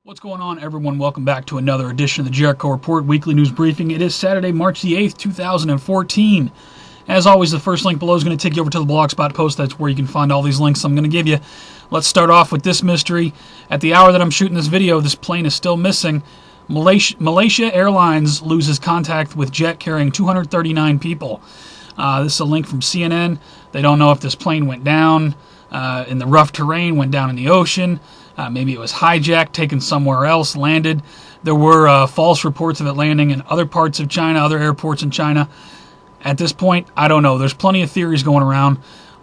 What's going on, everyone? Welcome back to another edition of the Jericho Report Weekly News Briefing. It is Saturday, March the 8th, 2014. As always, the first link below is going to take you over to the Blogspot post. That's where you can find all these links I'm going to give you. Let's start off with this mystery. At the hour that I'm shooting this video, this plane is still missing. Malaysia Airlines loses contact with jet carrying 239 people. This is a link from CNN. They don't know if this plane went down in the rough terrain, went down in the ocean. Maybe it was hijacked, taken somewhere else, landed. There were false reports of it landing in other parts of China, other airports in China. At this point, I don't know. There's plenty of theories going around.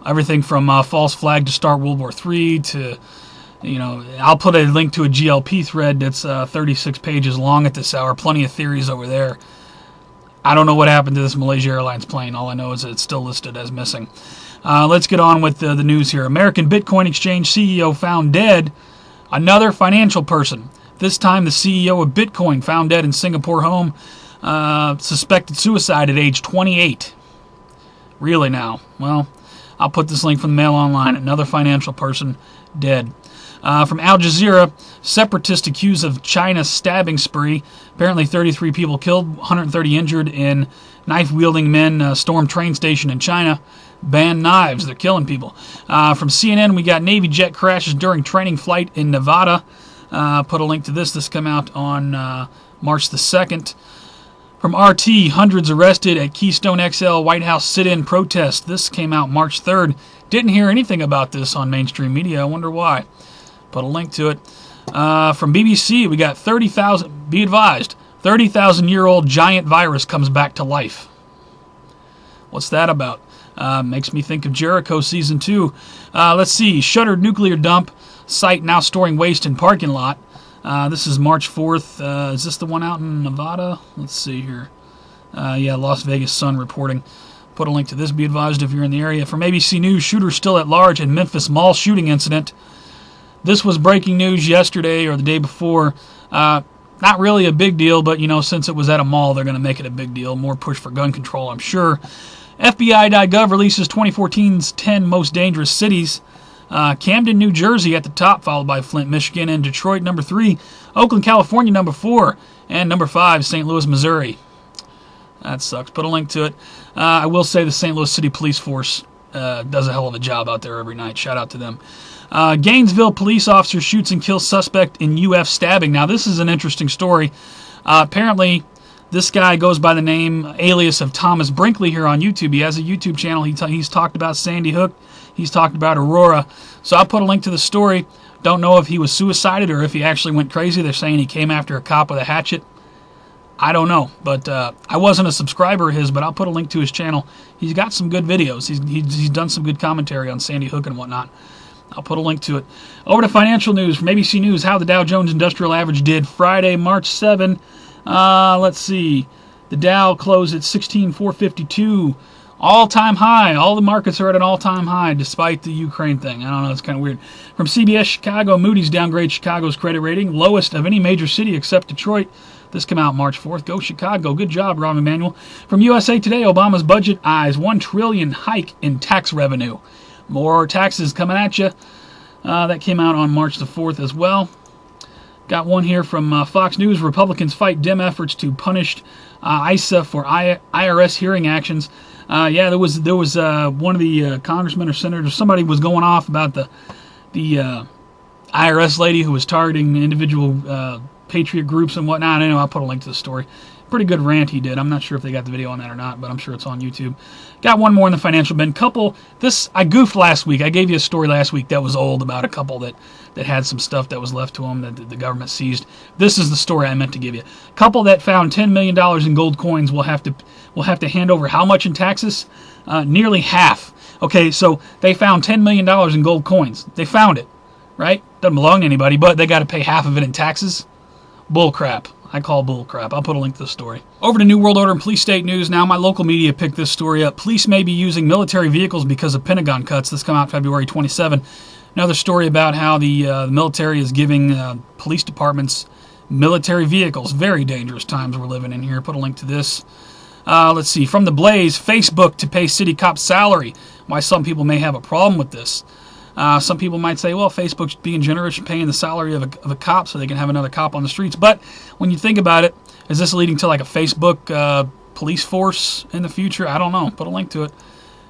Everything from false flag to start World War III to, I'll put a link to a GLP thread that's 36 pages long at this hour. Plenty of theories over there. I don't know what happened to this Malaysia Airlines plane. All I know is that it's still listed as missing. Let's get on with the news here. American Bitcoin Exchange CEO found dead. Another financial person, this time the CEO of Bitcoin, found dead in Singapore home, suspected suicide at age 28. Really now? Well, I'll put this link from the Mail Online. Another financial person dead. From Al Jazeera, separatists accused of China's stabbing spree. Apparently 33 people killed, 130 injured in knife-wielding men stormed train station in China. Ban knives. They're killing people. From CNN, we got Navy jet crashes during training flight in Nevada. Put a link to this. This came out on March the 2nd. From RT, hundreds arrested at Keystone XL White House sit-in protest. This came out March 3rd. Didn't hear anything about this on mainstream media. I wonder why. Put a link to it. From BBC, we got 30,000. Be advised, 30,000-year-old giant virus comes back to life. What's that about? Makes me think of Jericho Season 2. Let's see. Shuttered nuclear dump site now storing waste in parking lot. This is March 4th. Is this the one out in Nevada? Let's see here. Yeah, Las Vegas Sun reporting. Put a link to this. Be advised if you're in the area. From ABC News, shooter still at large in Memphis mall shooting incident. This was breaking news yesterday or the day before. Not really a big deal, but, since it was at a mall, they're going to make it a big deal. More push for gun control, I'm sure. FBI.gov releases 2014's 10 most dangerous cities. Camden, New Jersey at the top, followed by Flint, Michigan, and Detroit, number 3. Oakland, California, number 4. And number 5, St. Louis, Missouri. That sucks. Put a link to it. I will say the St. Louis City Police Force does a hell of a job out there every night. Shout out to them. Gainesville police officer shoots and kills suspect in UF stabbing. Now, this is an interesting story. Apparently, this guy goes by the name, alias of Thomas Brinkley here on YouTube. He has a YouTube channel. He's talked about Sandy Hook. He's talked about Aurora. So I'll put a link to the story. Don't know if he was suicided or if he actually went crazy. They're saying he came after a cop with a hatchet. I don't know, but I wasn't a subscriber of his, but I'll put a link to his channel. He's got some good videos. He's done some good commentary on Sandy Hook and whatnot. I'll put a link to it. Over to financial news from ABC News, how the Dow Jones Industrial Average did Friday, March 7. Let's see. The Dow closed at 16,452. All-time high. All the markets are at an all-time high despite the Ukraine thing. I don't know. It's kind of weird. From CBS Chicago, Moody's downgrades Chicago's credit rating. Lowest of any major city except Detroit. This came out March 4th. Go Chicago. Good job, Rob Emanuel. From USA Today, Obama's budget eyes $1 trillion hike in tax revenue. More taxes coming at you. That came out on March the 4th as well. Got one here from Fox News. Republicans fight dim efforts to punish ISA for IRS hearing actions. Yeah, there was one of the congressmen or senators. Somebody was going off about the IRS lady who was targeting individual patriot groups and whatnot. I know I'll put a link to the story. Pretty good rant he did. I'm not sure if they got the video on that or not, but I'm sure it's on YouTube. Got one more in the financial bin. I goofed last week. I gave you a story last week that was old about a couple that had some stuff that was left to them that the government seized. This is the story I meant to give you. Couple that found $10 million in gold coins will have to hand over how much in taxes? Nearly half. Okay, so they found $10 million in gold coins. They found it, right? Doesn't belong to anybody, but they got to pay half of it in taxes. Bull crap. I call bull crap. I'll put a link to the story. Over to New World Order and police state news now. My local media picked this story up. Police may be using military vehicles because of Pentagon cuts. This came out February 27. Another story about how the military is giving police departments military vehicles. Very dangerous times we're living in here. Put a link to this. Let's see. From the Blaze, Facebook to pay city cops salary. Why some people may have a problem with this. Some people might say, well, Facebook's being generous, paying the salary of a cop so they can have another cop on the streets. But when you think about it, is this leading to like a Facebook police force in the future? I don't know. Put a link to it.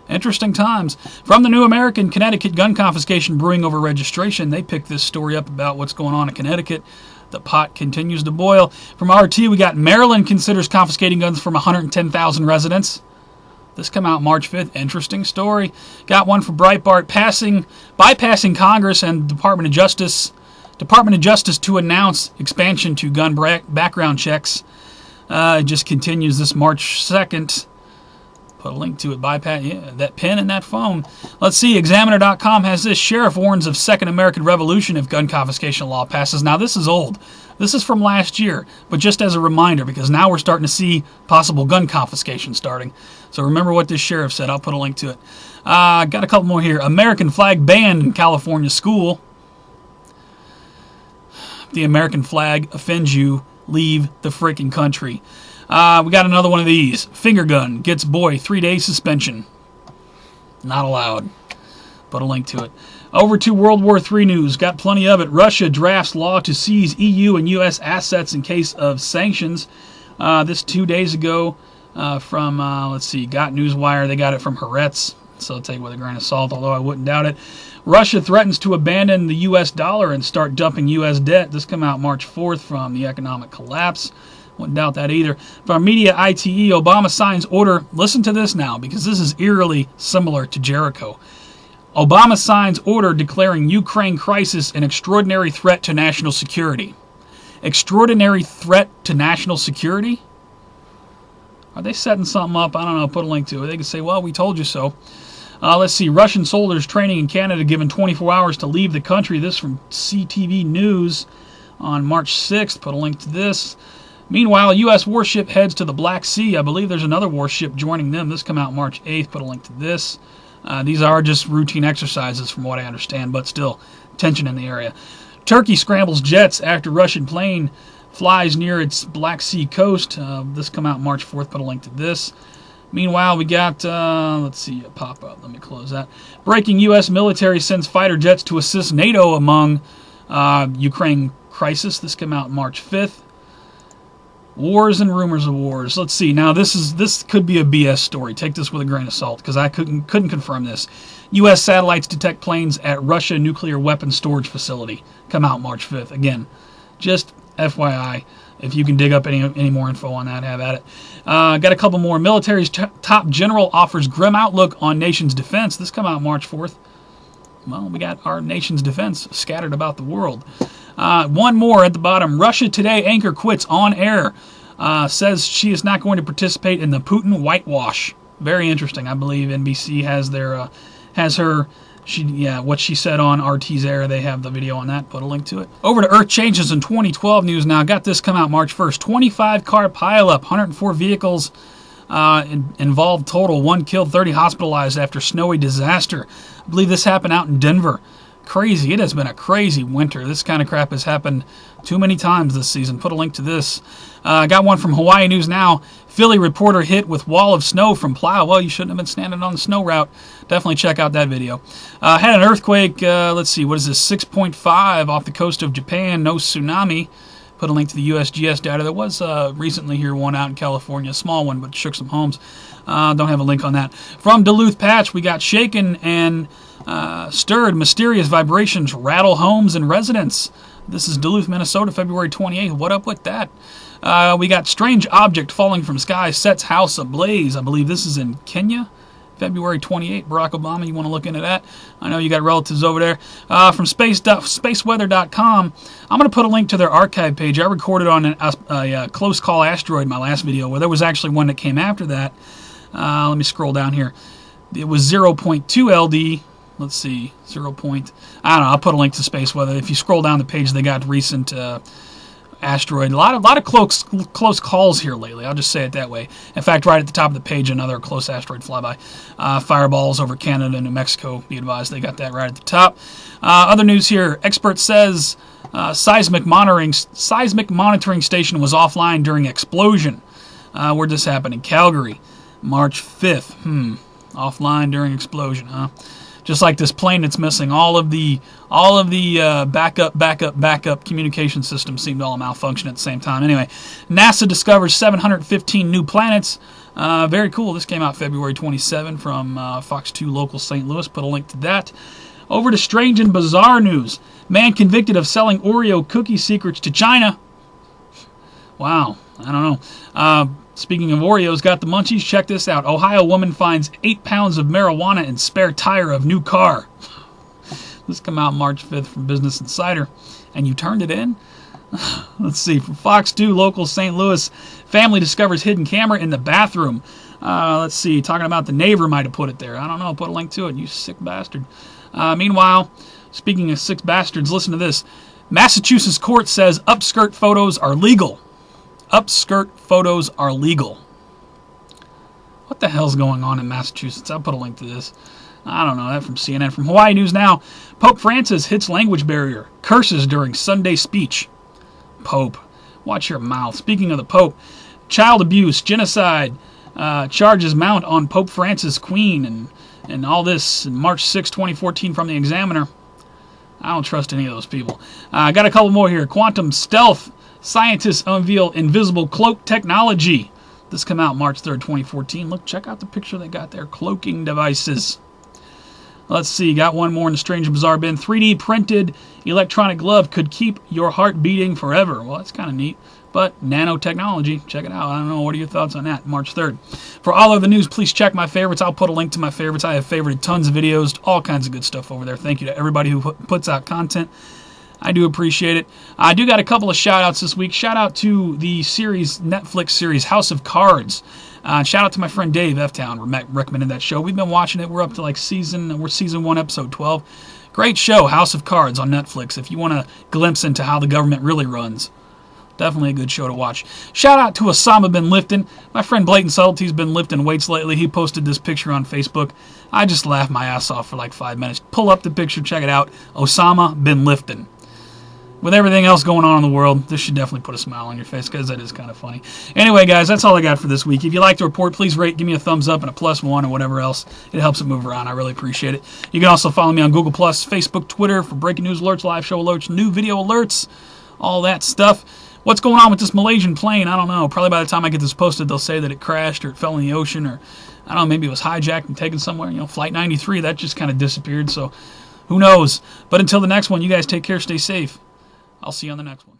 Interesting times. From the New American, Connecticut gun confiscation brewing over registration. They picked this story up about what's going on in Connecticut. The pot continues to boil. From RT, we got Maryland considers confiscating guns from 110,000 residents. This came out March 5th. Interesting story. Got one for Breitbart. Bypassing Congress and Department of Justice to announce expansion to gun background checks. It just continues this March 2nd. Put a link to it. That pen and that phone. Let's see. Examiner.com has this. Sheriff warns of Second American Revolution if gun confiscation law passes. Now, this is old. This is from last year. But just as a reminder, because now we're starting to see possible gun confiscation starting. So remember what this sheriff said. I'll put a link to it. Got a couple more here. American flag banned in California school. If the American flag offends you, leave the freaking country. We got another one of these. Finger gun gets boy 3-day suspension. Not allowed. Put a link to it. Over to World War III news. Got plenty of it. Russia drafts law to seize EU and U.S. assets in case of sanctions. This 2 days ago from, let's see, Got Newswire. They got it from Haaretz, so take it with a grain of salt, although I wouldn't doubt it. Russia threatens to abandon the U.S. dollar and start dumping U.S. debt. This came out March 4th from the economic collapse. Wouldn't doubt that either. From Media ITE, Obama signs order. Listen to this now, because this is eerily similar to Jericho. Obama signs order declaring Ukraine crisis an extraordinary threat to national security. Extraordinary threat to national security? Are they setting something up? I don't know. Put a link to it. They could say, well, we told you so. Let's see. Russian soldiers training in Canada given 24 hours to leave the country. This from CTV News on March 6th. Put a link to this. Meanwhile, a U.S. warship heads to the Black Sea. I believe there's another warship joining them. This come out March 8th. Put a link to this. These are just routine exercises from what I understand, but still, tension in the area. Turkey scrambles jets after Russian plane flies near its Black Sea coast. This come out March 4th. Put a link to this. Meanwhile, we got, let's see, a pop-up. Let me close that. Breaking U.S. military sends fighter jets to assist NATO among Ukraine crisis. This came out March 5th. Wars and rumors of wars. Let's see. Now, this could be a BS story. Take this with a grain of salt, because I couldn't confirm this. U.S. satellites detect planes at Russia nuclear weapons storage facility. Come out March 5th. Again, just FYI. If you can dig up any more info on that, have at it. Got a couple more. Military's top general offers grim outlook on nation's defense. This come out March 4th. Well, we got our nation's defense scattered about the world. One more at the bottom. Russia Today anchor quits on air. Says she is not going to participate in the Putin whitewash. Very interesting. I believe NBC has what she said on RT's air. They have the video on that. Put a link to it. Over to Earth Changes in 2012 news now. Got this come out March 1st. 25 car pileup. 104 vehicles involved total. 1 killed, 30 hospitalized after snowy disaster. I believe this happened out in Denver. Crazy. It has been a crazy winter. This kind of crap has happened too many times this season. Put a link to this. Got one from Hawaii News Now. Philly reporter hit with wall of snow from plow. Well, you shouldn't have been standing on the snow route. Definitely check out that video. Had an earthquake, let's see, what is this, 6.5 off the coast of Japan. No tsunami. Put a link to the USGS data. There was recently here one out in California, a small one, but shook some homes. Don't have a link on that. From Duluth Patch, we got shaken and stirred. Mysterious vibrations rattle homes and residents. This is Duluth, Minnesota, February 28th. What up with that? We got strange object falling from sky sets house ablaze. I believe this is in Kenya. February 28th, Barack Obama, you want to look into that? I know you got relatives over there. From spaceweather.com, I'm going to put a link to their archive page. I recorded on a close call asteroid in my last video, where there was actually one that came after that. Let me scroll down here. It was 0.2 LD. Let's see, I don't know, I'll put a link to space weather. If you scroll down the page, they got recent asteroid. A lot of close calls here lately. I'll just say it that way. In fact, right at the top of the page, another close asteroid flyby. Fireballs over Canada and New Mexico. Be advised, they got that right at the top. Other news here. Expert says seismic monitoring station was offline during explosion. Where'd this happen? In Calgary, March 5th. Offline during explosion, huh? Just like this plane that's missing. All of the backup communication systems seem to all malfunction at the same time. Anyway, NASA discovers 715 new planets. Very cool. This came out February 27 from Fox 2 Local St. Louis. Put a link to that. Over to strange and bizarre news. Man convicted of selling Oreo cookie secrets to China. Wow. I don't know. Speaking of Oreos, got the munchies? Check this out. Ohio woman finds 8 pounds of marijuana in spare tire of new car. This came out March 5th from Business Insider. And you turned it in? Let's see. From Fox 2 Local St. Louis, family discovers hidden camera in the bathroom. Let's see. Talking about the neighbor might have put it there. I don't know. Put a link to it. You sick bastard. Meanwhile, speaking of sick bastards, listen to this. Massachusetts court says upskirt photos are legal. Upskirt photos are legal. What the hell's going on in Massachusetts? I'll put a link to this. I don't know. That from CNN. From Hawaii News Now. Pope Francis hits language barrier. Curses during Sunday speech. Pope. Watch your mouth. Speaking of the Pope, child abuse, genocide, charges mount on Pope Francis' queen, and all this. March 6, 2014 from the Examiner. I don't trust any of those people. I got a couple more here. Quantum stealth. Scientists unveil invisible cloak technology. This came out March 3rd, 2014. Look, check out the picture they got there. Cloaking devices. Let's see. Got one more in the strange and bizarre bin. 3D printed electronic glove could keep your heart beating forever. Well, that's kind of neat. But nanotechnology, check it out. I don't know. What are your thoughts on that? March 3rd. For all of the news, please check my favorites. I'll put a link to my favorites. I have favorited tons of videos, all kinds of good stuff over there. Thank you to everybody who puts out content. I do appreciate it. I do got a couple of shout-outs this week. Shout-out to the Netflix series House of Cards. Shout-out to my friend Dave F-Town recommended that show. We've been watching it. We're up to season 1, episode 12. Great show, House of Cards on Netflix, if you want a glimpse into how the government really runs. Definitely a good show to watch. Shout out to Osama bin Liftin. My friend Blatant Subtlety's been lifting weights lately. He posted this picture on Facebook. I just laughed my ass off for 5 minutes. Pull up the picture, check it out. Osama bin Liftin. With everything else going on in the world, this should definitely put a smile on your face because that is kind of funny. Anyway, guys, that's all I got for this week. If you like the report, please rate, give me a thumbs up and a +1 or whatever else. It helps it move around. I really appreciate it. You can also follow me on Google+, Facebook, Twitter for breaking news alerts, live show alerts, new video alerts, all that stuff. What's going on with this Malaysian plane? I don't know. Probably by the time I get this posted, they'll say that it crashed or it fell in the ocean, or I don't know, maybe it was hijacked and taken somewhere. Flight 93, that just kind of disappeared, so who knows. But until the next one, you guys take care, stay safe. I'll see you on the next one.